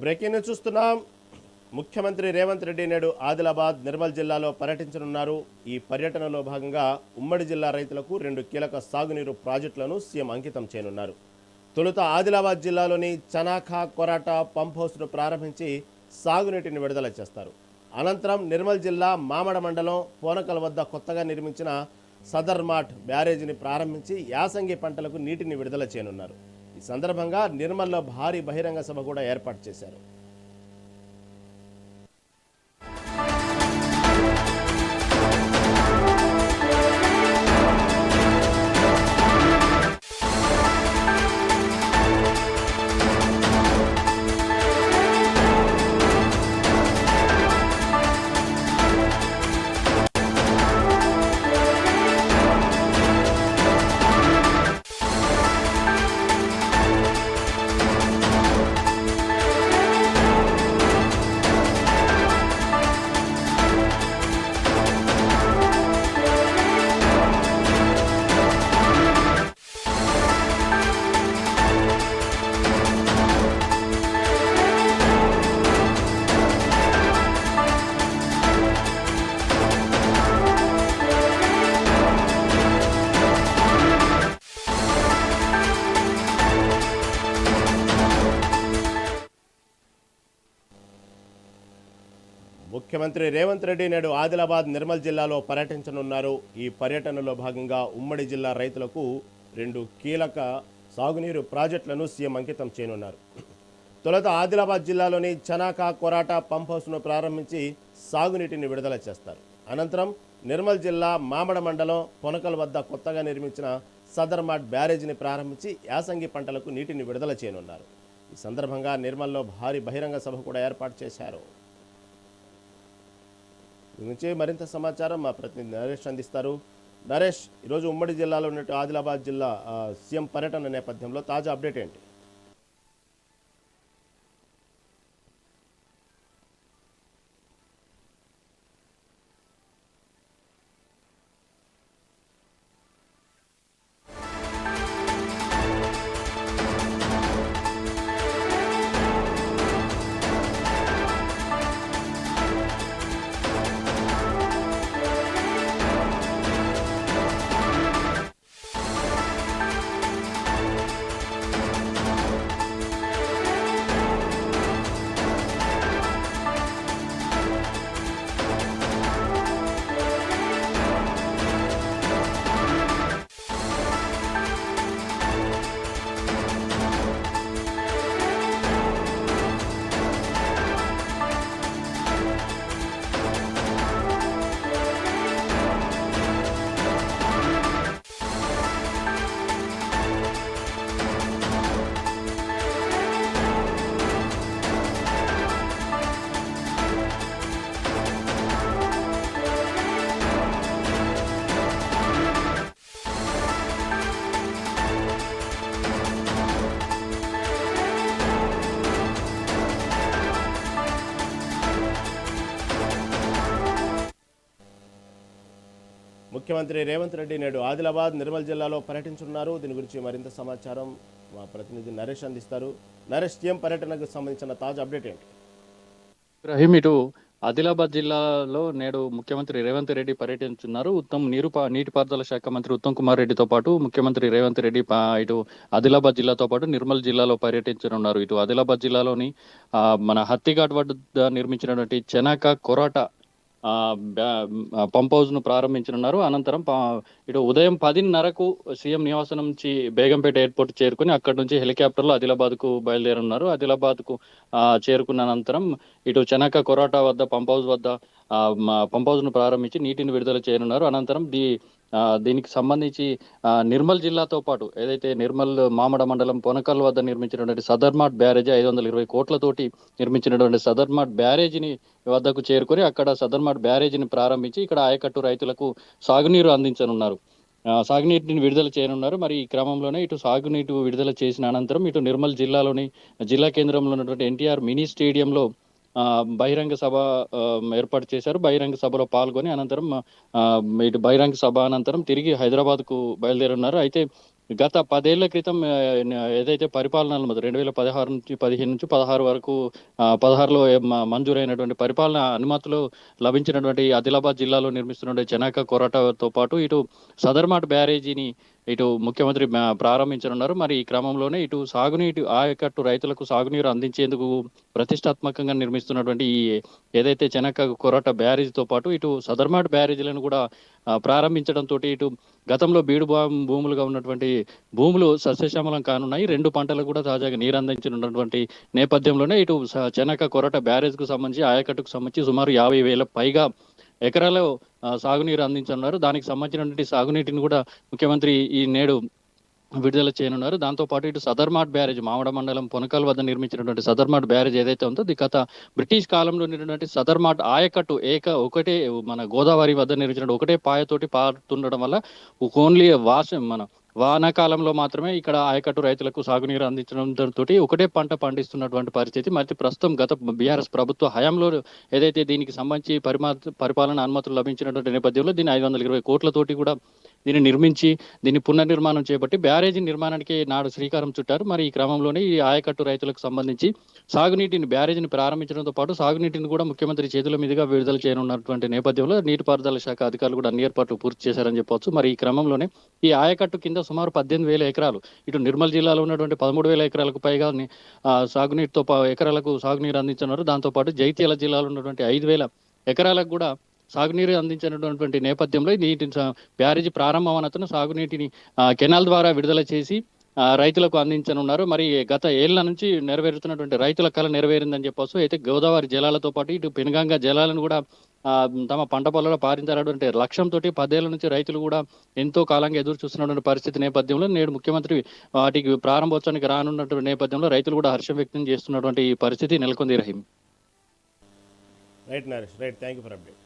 Breaking news చూస్తున్నాం. ముఖ్యమంత్రి రేవంత్ రెడ్డి నేడు ఆదిలాబాద్, నిర్మల్ జిల్లాలో పర్యటించనున్నారు. ఈ పర్యటనలో భాగంగా ఉమ్మడి జిల్లా రైతులకు 2 కీలక సాగునీరు ప్రాజెక్టులను సీఎం అంకితం చేయనున్నారు. తొలుత ఆదిలాబాద్ జిల్లాలోని చనాఖా కొరాట పంప్ హౌస్ను ప్రారంభించి సాగునీటిని విడుదల చేస్తారు. అనంతరం నిర్మల్ జిల్లా మామడ మండలం పోనకల్ వద్ద కొత్తగా నిర్మించిన సదర్మాట్ బ్యారేజీని ప్రారంభించి యాసంగి పంటలకు నీటిని విడుదల చేయనున్నారు. ఈ సందర్భంగా నిర్మల్లో భారీ బహిరంగ సభ కూడా ఏర్పాటు చేశారు. ముఖ్యమంత్రి రేవంత్ రెడ్డి నేడు ఆదిలాబాద్, నిర్మల్ జిల్లాలో పర్యటించనున్నారు. ఈ పర్యటనలో భాగంగా ఉమ్మడి జిల్లా రైతులకు 2 కీలక సాగునీరు ప్రాజెక్టులను సీఎం అంకితం చేయనున్నారు. తొలుత ఆదిలాబాద్ జిల్లాలోని చనాకా కొరాట పంప్ హౌస్ను ప్రారంభించి సాగునీటిని విడుదల చేస్తారు. అనంతరం నిర్మల్ జిల్లా మామడ మండలం పొనకల్ వద్ద కొత్తగా నిర్మించిన సదర్మాట్ బ్యారేజీని ప్రారంభించి యాసంగి పంటలకు నీటిని విడుదల చేయనున్నారు. ఈ సందర్భంగా నిర్మల్లో భారీ బహిరంగ సభ కూడా ఏర్పాటు చేశారు. దీని నుంచి మరింత సమాచారం మా ప్రతినిధి నరేష్ అందిస్తారు. నరేష్, ఈరోజు ఉమ్మడి జిల్లాలో ఉన్నట్టు ఆదిలాబాద్ జిల్లా సీఎం పర్యటన నేపథ్యంలో తాజా అప్డేట్ ఏంటి? ముఖ్యమంత్రి రేవంత్ రెడ్డి నేడు ఆదిలాబాద్, నిర్మల్ జిల్లాలో పర్యటించనున్నారు. దీని గురించి మరింత సమాచారం మా ప్రతినిధి నరేష్ అందిస్తారు. నరేష్, సీఎం పర్యటనకు సంబంధించిన తాజా అప్డేట్ ఏంటి? రహీం, ఇటు ఆదిలాబాద్ జిల్లాలో నేడు ముఖ్యమంత్రి రేవంత్ రెడ్డి పర్యటించున్నారు. నీటిపారుదల శాఖ మంత్రి ఉత్తమ్ కుమార్ రెడ్డితో పాటు ముఖ్యమంత్రి రేవంత్ రెడ్డి ఇటు ఆదిలాబాద్ జిల్లాతో పాటు నిర్మల్ జిల్లాలో పర్యటించనున్నారు. ఇటు ఆదిలాబాద్ జిల్లాలోని మన హత్తిఘాట్ వద్ద నిర్మించినటువంటి చెనాక కొరాట పంప్ హౌస్ ను ప్రారంభించనున్నారు. అనంతరం ఇటు ఉదయం 10:30కు సీఎం నివాసం నుంచి బేగంపేట ఎయిర్పోర్ట్ చేరుకుని అక్కడి నుంచి హెలికాప్టర్లో ఆదిలాబాద్ కు బయలుదేరున్నారు. ఆదిలాబాద్ కు చేరుకున్న అనంతరం ఇటు చెనక కొరాటా వద్ద పంప్ హౌస్ ను ప్రారంభించి నీటిని విడుదల చేయనున్నారు. అనంతరం దీనికి సంబంధించి నిర్మల్ జిల్లాతో పాటు ఏదైతే నిర్మల్ మామడ మండలం పొనకల్ వద్ద నిర్మించినటువంటి సదర్మాట్ బ్యారేజీ 520 కోట్లతోటి నిర్మించినటువంటి సదర్మాట్ బ్యారేజీని వద్దకు చేరుకొని అక్కడ సదర్మాట్ బ్యారేజీని ప్రారంభించి ఇక్కడ ఆయకట్టు రైతులకు సాగునీరు అందించనున్నారు. సాగునీటిని విడుదల చేయనున్నారు. మరి ఈ క్రమంలోనే ఇటు సాగునీటి విడుదల చేసిన అనంతరం ఇటు నిర్మల్ జిల్లాలోని జిల్లా కేంద్రంలో ఉన్నటువంటి ఎన్టీఆర్ మినీ స్టేడియంలో బహిరంగ సభ ఏర్పాటు చేశారు. బహిరంగ సభలో పాల్గొని అనంతరం ఇటు బహిరంగ సభ అనంతరం తిరిగి హైదరాబాద్ కు బయలుదేరున్నారు. అయితే గత 10 ఏళ్ల క్రితం ఏదైతే పరిపాలన 2016 నుంచి 15 నుంచి 16 వరకు 16లో మంజూరైనటువంటి పరిపాలన అనుమతులు లభించినటువంటి ఆదిలాబాద్ జిల్లాలో నిర్మిస్తున్నటువంటి చెనాక కొరటతో పాటు ఇటు సదర్మాట్ బ్యారేజీని ఇటు ముఖ్యమంత్రి ప్రారంభించనున్నారు. మరి ఈ క్రమంలోనే ఇటు సాగునీటి ఆయకట్టు రైతులకు సాగునీరు అందించేందుకు ప్రతిష్టాత్మకంగా నిర్మిస్తున్నటువంటి ఈ ఏదైతే చెనక కొరట బ్యారేజీతో పాటు ఇటు సదర్మాట్ బ్యారేజీలను కూడా ప్రారంభించడంతో ఇటు గతంలో బీడు భూములుగా ఉన్నటువంటి భూములు సస్యశ్యామలం కానున్నాయి. 2 పంటలకు కూడా తాజాగా నీరు అందించినటువంటి నేపథ్యంలోనే ఇటు చెనక కొరట బ్యారేజ్కు సంబంధించి ఆయకట్టుకు సంబంధించి సుమారు 50,000 పైగా ఎకరాల్లో సాగునీరు అందించనున్నారు. దానికి సంబంధించినటువంటి సాగునీటిని కూడా ముఖ్యమంత్రి ఈ నేడు విడుదల చేయనున్నారు. దాంతోపాటు ఇటు సదర్మాట్ బ్యారేజ్ మావడ మండలం పొనకల్ వద్ద నిర్మించినటువంటి సదర్మాట్ బ్యారేజ్ ఏదైతే ఉందో ఇది గత బ్రిటిష్ కాలంలో నిర్మించినటువంటి సదర్మాట్ ఆయకట్టు ఒకటే మన గోదావరి వద్ద నిర్మించిన ఒకటే పాయతోటి పారుతుండడం వల్ల ఓన్లీ మన వానాకాలంలో మాత్రమే ఇక్కడ ఆయకట్టు రైతులకు సాగునీరు అందించడంతో ఒకటే పంట పండిస్తున్నటువంటి పరిస్థితి. మరి ప్రస్తుతం గత బీఆర్ఎస్ ప్రభుత్వ హయాంలో ఏదైతే దీనికి సంబంధించి పరిపాలన అనుమతులు లభించినటువంటి నేపథ్యంలో దీన్ని 520 కోట్లతోటి కూడా దీన్ని నిర్మించి దీన్ని పునర్నిర్మాణం చేపట్టి బ్యారేజీ నిర్మాణానికి నాడు శ్రీకారం చుట్టారు. మరి ఈ క్రమంలోనే ఈ ఆయకట్టు రైతులకు సంబంధించి సాగునీటిని బ్యారేజీని ప్రారంభించడంతో పాటు సాగునీటిని కూడా ముఖ్యమంత్రి చేతుల మీదుగా విడుదల చేయనున్నటువంటి నేపథ్యంలో నీటిపారుదల శాఖ అధికారులు కూడా అన్ని ఏర్పాట్లు పూర్తి చేశారని చెప్పవచ్చు. మరి ఈ క్రమంలోనే ఈ ఆయకట్టు కింద సుమారు 18,000 ఎకరాలు ఇటు నిర్మల్ జిల్లాలో ఉన్నటువంటి 13,000 ఎకరాలకు పైగా సాగునీటితో ఎకరాలకు సాగునీరు అందించున్నారు. దాంతోపాటు జైత్యాల జిల్లాలో ఉన్నటువంటి 5,000 ఎకరాలకు కూడా సాగునీరు అందించినటువంటి నేపథ్యంలో నీటి బ్యారేజీ ప్రారంభం అనంతరం సాగునీటిని కెనాల్ ద్వారా విడుదల చేసి రైతులకు అందించనున్నారు. మరి గత ఏళ్ల నుంచి నెరవేరుతున్నటువంటి రైతుల కళ నెరవేరిందని చెప్పొచ్చు. అయితే గోదావరి జలాలతో పాటు ఇటు పెనుగంగ జలాలను కూడా తమ పంట పొలాల్లో పారించాలన్నటువంటి లక్ష్యంతో 10 ఏళ్ల నుంచి రైతులు కూడా ఎంతో కాలంగా ఎదురు చూస్తున్నటువంటి పరిస్థితి నేపథ్యంలో నేడు ముఖ్యమంత్రి వాటికి ప్రారంభోత్సవానికి రానున్నటువంటి నేపథ్యంలో రైతులు కూడా హర్షం వ్యక్తం చేస్తున్నటువంటి పరిస్థితి నెలకొంది. Rahim. Right Naresh, right, thank you for update.